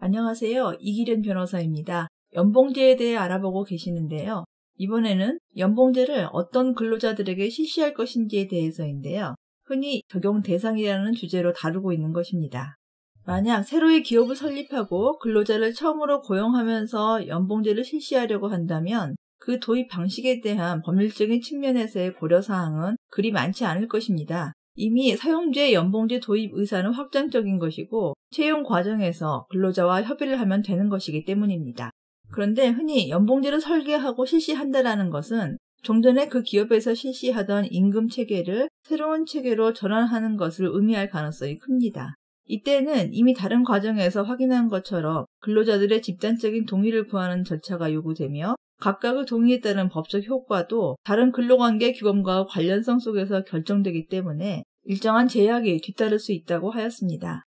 안녕하세요. 이기련 변호사입니다. 연봉제에 대해 알아보고 계시는데요. 이번에는 연봉제를 어떤 근로자들에게 실시할 것인지에 대해서인데요. 흔히 적용 대상이라는 주제로 다루고 있는 것입니다. 만약 새로이 기업을 설립하고 근로자를 처음으로 고용하면서 연봉제를 실시하려고 한다면 그 도입 방식에 대한 법률적인 측면에서의 고려사항은 그리 많지 않을 것입니다. 이미 사용주의 연봉제 도입 의사는 확정적인 것이고 채용 과정에서 근로자와 협의를 하면 되는 것이기 때문입니다. 그런데 흔히 연봉제를 설계하고 실시한다는 것은 종전에 그 기업에서 실시하던 임금 체계를 새로운 체계로 전환하는 것을 의미할 가능성이 큽니다. 이때는 이미 다른 과정에서 확인한 것처럼 근로자들의 집단적인 동의를 구하는 절차가 요구되며 각각의 동의에 따른 법적 효과도 다른 근로관계 규범과 관련성 속에서 결정되기 때문에 일정한 제약이 뒤따를 수 있다고 하였습니다.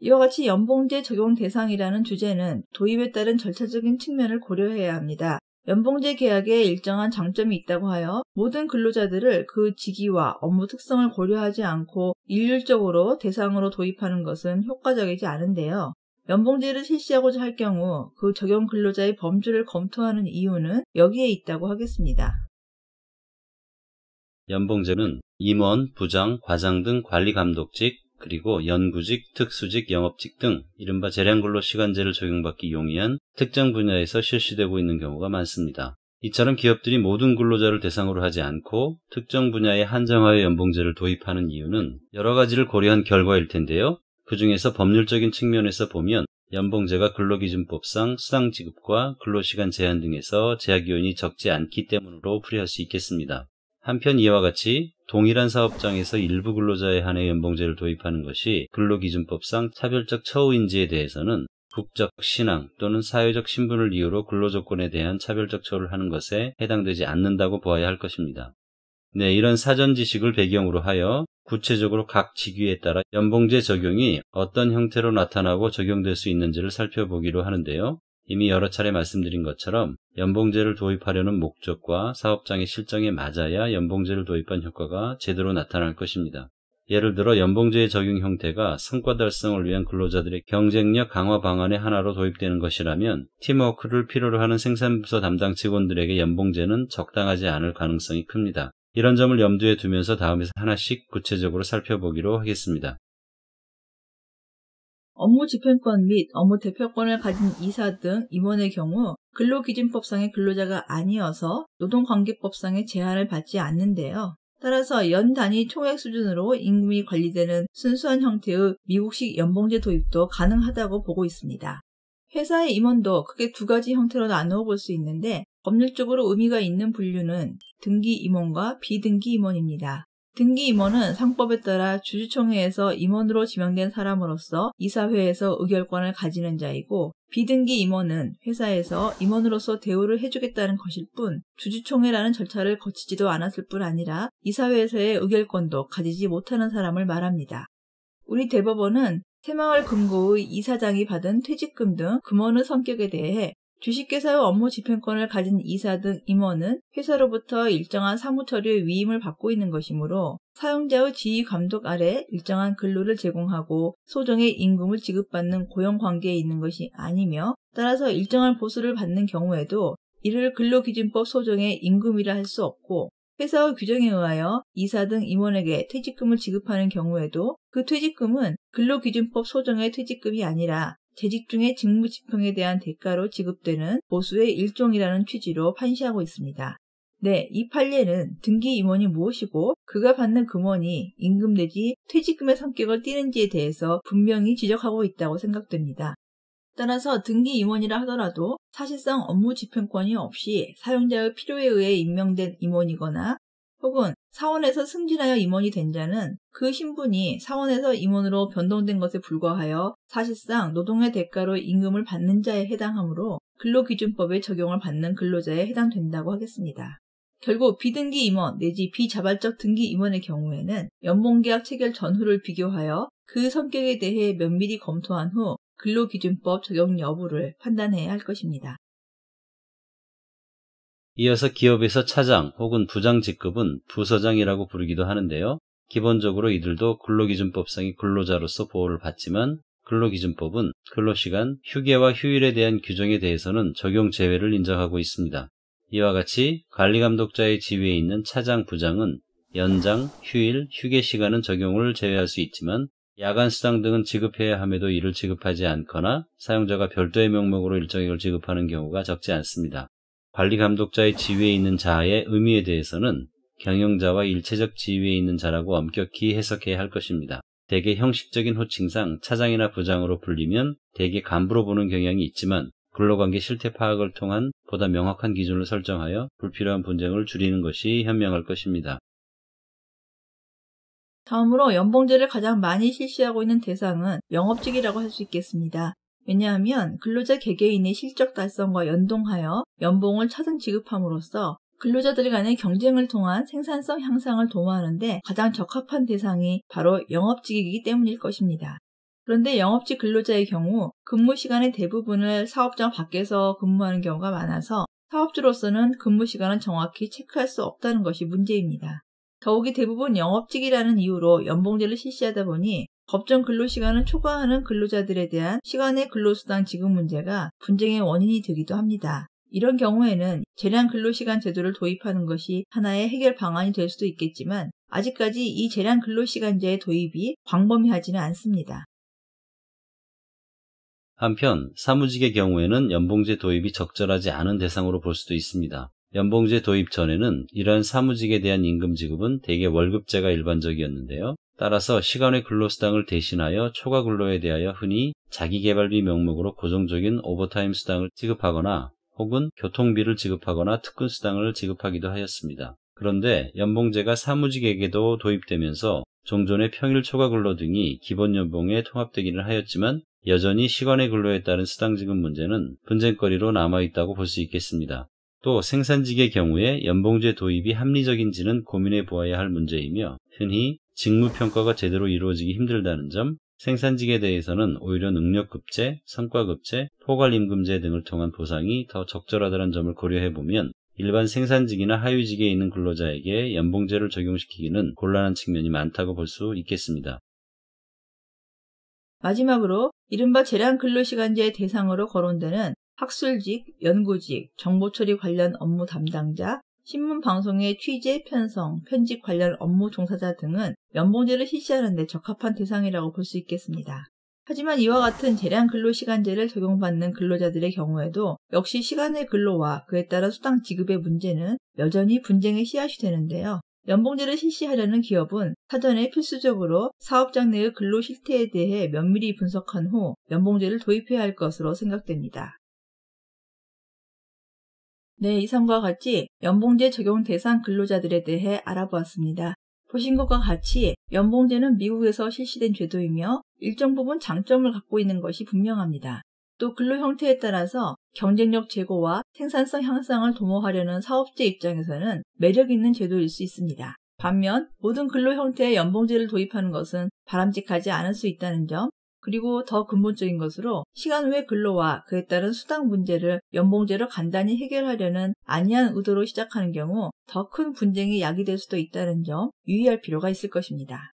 이와 같이 연봉제 적용 대상이라는 주제는 도입에 따른 절차적인 측면을 고려해야 합니다. 연봉제 계약에 일정한 장점이 있다고 하여 모든 근로자들을 그 직위와 업무 특성을 고려하지 않고 일률적으로 대상으로 도입하는 것은 효과적이지 않은데요. 연봉제를 실시하고자 할 경우 그 적용 근로자의 범주를 검토하는 이유는 여기에 있다고 하겠습니다. 연봉제는 임원, 부장, 과장 등 관리감독직, 그리고 연구직, 특수직, 영업직 등 이른바 재량근로시간제를 적용받기 용이한 특정 분야에서 실시되고 있는 경우가 많습니다. 이처럼 기업들이 모든 근로자를 대상으로 하지 않고 특정 분야에 한정하여 연봉제를 도입하는 이유는 여러 가지를 고려한 결과일 텐데요. 그 중에서 법률적인 측면에서 보면 연봉제가 근로기준법상 수당지급과 근로시간 제한 등에서 제약 요인이 적지 않기 때문으로 풀이할 수 있겠습니다. 한편 이와 같이 동일한 사업장에서 일부 근로자에 한해 연봉제를 도입하는 것이 근로기준법상 차별적 처우인지에 대해서는 국적, 신앙 또는 사회적 신분을 이유로 근로조건에 대한 차별적 처우를 하는 것에 해당되지 않는다고 보아야 할 것입니다. 이런 사전 지식을 배경으로 하여 구체적으로 각 직위에 따라 연봉제 적용이 어떤 형태로 나타나고 적용될 수 있는지를 살펴보기로 하는데요. 이미 여러 차례 말씀드린 것처럼 연봉제를 도입하려는 목적과 사업장의 실정에 맞아야 연봉제를 도입한 효과가 제대로 나타날 것입니다. 예를 들어 연봉제의 적용 형태가 성과 달성을 위한 근로자들의 경쟁력 강화 방안의 하나로 도입되는 것이라면 팀워크를 필요로 하는 생산부서 담당 직원들에게 연봉제는 적당하지 않을 가능성이 큽니다. 이런 점을 염두에 두면서 다음에서 하나씩 구체적으로 살펴보기로 하겠습니다. 업무 집행권 및 업무 대표권을 가진 이사 등 임원의 경우 근로기준법상의 근로자가 아니어서 노동관계법상의 제한을 받지 않는데요. 따라서 연 단위 총액 수준으로 임금이 관리되는 순수한 형태의 미국식 연봉제 도입도 가능하다고 보고 있습니다. 회사의 임원도 크게 두 가지 형태로 나누어 볼 수 있는데 법률적으로 의미가 있는 분류는 등기 임원과 비등기 임원입니다. 등기 임원은 상법에 따라 주주총회에서 임원으로 지명된 사람으로서 이사회에서 의결권을 가지는 자이고, 비등기 임원은 회사에서 임원으로서 대우를 해주겠다는 것일 뿐 주주총회라는 절차를 거치지도 않았을 뿐 아니라 이사회에서의 의결권도 가지지 못하는 사람을 말합니다. 우리 대법원은 새마을 금고의 이사장이 받은 퇴직금 등 금원의 성격에 대해 주식회사의 업무 집행권을 가진 이사 등 임원은 회사로부터 일정한 사무처리의 위임을 받고 있는 것이므로 사용자의 지휘 감독 아래 일정한 근로를 제공하고 소정의 임금을 지급받는 고용관계에 있는 것이 아니며, 따라서 일정한 보수를 받는 경우에도 이를 근로기준법 소정의 임금이라 할 수 없고, 회사의 규정에 의하여 이사 등 임원에게 퇴직금을 지급하는 경우에도 그 퇴직금은 근로기준법 소정의 퇴직금이 아니라 재직 중의 직무 집행에 대한 대가로 지급되는 보수의 일종이라는 취지로 판시하고 있습니다. 이 판례는 등기 임원이 무엇이고 그가 받는 금원이 임금 내지 퇴직금의 성격을 띠는지에 대해서 분명히 지적하고 있다고 생각됩니다. 따라서 등기 임원이라 하더라도 사실상 업무 집행권이 없이 사용자의 필요에 의해 임명된 임원이거나 혹은 사원에서 승진하여 임원이 된 자는 그 신분이 사원에서 임원으로 변동된 것에 불과하여 사실상 노동의 대가로 임금을 받는 자에 해당하므로 근로기준법의 적용을 받는 근로자에 해당된다고 하겠습니다. 결국 비등기 임원 내지 비자발적 등기 임원의 경우에는 연봉계약 체결 전후를 비교하여 그 성격에 대해 면밀히 검토한 후 근로기준법 적용 여부를 판단해야 할 것입니다. 이어서 기업에서 차장 혹은 부장 직급은 부서장이라고 부르기도 하는데요. 기본적으로 이들도 근로기준법상의 근로자로서 보호를 받지만 근로기준법은 근로시간, 휴게와 휴일에 대한 규정에 대해서는 적용 제외를 인정하고 있습니다. 이와 같이 관리감독자의 지위에 있는 차장, 부장은 연장, 휴일, 휴게 시간은 적용을 제외할 수 있지만 야간 수당 등은 지급해야 함에도 이를 지급하지 않거나 사용자가 별도의 명목으로 일정액을 지급하는 경우가 적지 않습니다. 관리감독자의 지위에 있는 자의 의미에 대해서는 경영자와 일체적 지위에 있는 자라고 엄격히 해석해야 할 것입니다. 대개 형식적인 호칭상 차장이나 부장으로 불리면 대개 간부로 보는 경향이 있지만 근로관계 실태 파악을 통한 보다 명확한 기준을 설정하여 불필요한 분쟁을 줄이는 것이 현명할 것입니다. 다음으로 연봉제를 가장 많이 실시하고 있는 대상은 영업직이라고 할 수 있겠습니다. 왜냐하면 근로자 개개인의 실적 달성과 연동하여 연봉을 차등 지급함으로써 근로자들 간의 경쟁을 통한 생산성 향상을 도모하는 데 가장 적합한 대상이 바로 영업직이기 때문일 것입니다. 그런데 영업직 근로자의 경우 근무 시간의 대부분을 사업장 밖에서 근무하는 경우가 많아서 사업주로서는 근무 시간을 정확히 체크할 수 없다는 것이 문제입니다. 더욱이 대부분 영업직이라는 이유로 연봉제를 실시하다 보니 법정 근로시간을 초과하는 근로자들에 대한 시간의 근로수당 지급 문제가 분쟁의 원인이 되기도 합니다. 이런 경우에는 재량 근로시간 제도를 도입하는 것이 하나의 해결 방안이 될 수도 있겠지만 아직까지 이 재량 근로시간제의 도입이 광범위하지는 않습니다. 한편 사무직의 경우에는 연봉제 도입이 적절하지 않은 대상으로 볼 수도 있습니다. 연봉제 도입 전에는 이러한 사무직에 대한 임금 지급은 대개 월급제가 일반적이었는데요. 따라서 시간의 근로수당을 대신하여 초과 근로에 대하여 흔히 자기개발비 명목으로 고정적인 오버타임 수당을 지급하거나 혹은 교통비를 지급하거나 특근 수당을 지급하기도 하였습니다. 그런데 연봉제가 사무직에게도 도입되면서 종전의 평일 초과 근로 등이 기본 연봉에 통합되기는 하였지만 여전히 시간의 근로에 따른 수당 지급 문제는 분쟁거리로 남아있다고 볼 수 있겠습니다. 또 생산직의 경우에 연봉제 도입이 합리적인지는 고민해 보아야 할 문제이며 흔히 직무평가가 제대로 이루어지기 힘들다는 점, 생산직에 대해서는 오히려 능력급제, 성과급제, 포괄임금제 등을 통한 보상이 더 적절하다는 점을 고려해보면 일반 생산직이나 하위직에 있는 근로자에게 연봉제를 적용시키기는 곤란한 측면이 많다고 볼 수 있겠습니다. 마지막으로 이른바 재량 근로시간제의 대상으로 거론되는 학술직, 연구직, 정보처리 관련 업무 담당자, 신문방송의 취재, 편성, 편집 관련 업무 종사자 등은 연봉제를 실시하는 데 적합한 대상이라고 볼 수 있겠습니다. 하지만 이와 같은 재량 근로시간제를 적용받는 근로자들의 경우에도 역시 시간의 근로와 그에 따른 수당 지급의 문제는 여전히 분쟁의 씨앗이 되는데요. 연봉제를 실시하려는 기업은 사전에 필수적으로 사업장 내의 근로 실태에 대해 면밀히 분석한 후 연봉제를 도입해야 할 것으로 생각됩니다. 네, 이상과 같이 연봉제 적용 대상 근로자들에 대해 알아보았습니다. 보신 것과 같이 연봉제는 미국에서 실시된 제도이며 일정 부분 장점을 갖고 있는 것이 분명합니다. 또 근로 형태에 따라서 경쟁력 제고와 생산성 향상을 도모하려는 사업체 입장에서는 매력 있는 제도일 수 있습니다. 반면 모든 근로 형태의 연봉제를 도입하는 것은 바람직하지 않을 수 있다는 점, 그리고 더 근본적인 것으로 시간 외 근로와 그에 따른 수당 문제를 연봉제로 간단히 해결하려는 안이한 의도로 시작하는 경우 더 큰 분쟁이 야기될 수도 있다는 점 유의할 필요가 있을 것입니다.